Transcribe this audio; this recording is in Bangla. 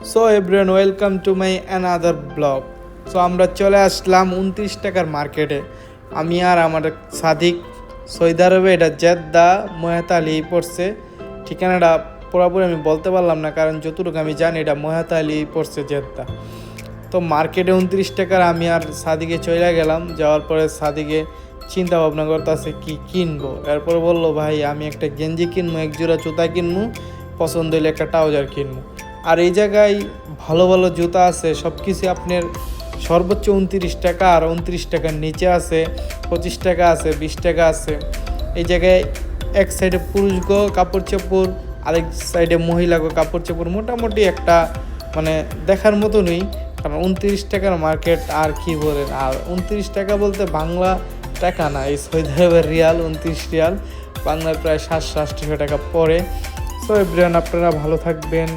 So everyone, welcome to my another blog. So আমরা চলে আসলাম 29 টাকার মার্কেটে। আমি আর আমার সাদিক সৌদি আরবে, এটা জেদ্দা মহাতালি পড়ছে। ঠিকানাটা পুরোপুরি আমি বলতে পারলাম না, কারণ যতটুকু আমি জানি এটা মহাতালি পড়ছে জেদ্দা। তো মার্কেটে 29 টাকার আমি আর সাদিকে চলে গেলাম। যাওয়ার পরে সাদিকে চিন্তা ভাবনা করতেছে কি কিনবো। এরপর বললো, ভাই আমি একটা গেঞ্জি কিনবো, এক জোড়া জুতা কিনবো, পছন্দ হলে একটা ট্রাউজার কিনবো। আর এই জায়গায় ভালো ভালো জুতা আছে, সব কিছু আপনার সর্বোচ্চ 29 টাকা, আর 29 টাকার নিচে আছে 25 টাকা আছে, 20 টাকা আছে। এই জায়গায় এক সাইডে পুরুষগো কাপড় চোপড়, আরেক সাইডে মহিলাগো কাপড় চোপড়, মোটামুটি একটা মানে দেখার মতনই। কারণ 29 টাকার মার্কেট, আর কি বলেন। আর 29 টাকা বলতে বাংলা টাকা না, এই সৌদি আরবের রিয়াল 29 রিয়াল, বাংলায় প্রায় 700-800 টাকা পড়ে। সো এভরিওয়ান, আপনারা ভালো থাকবেন।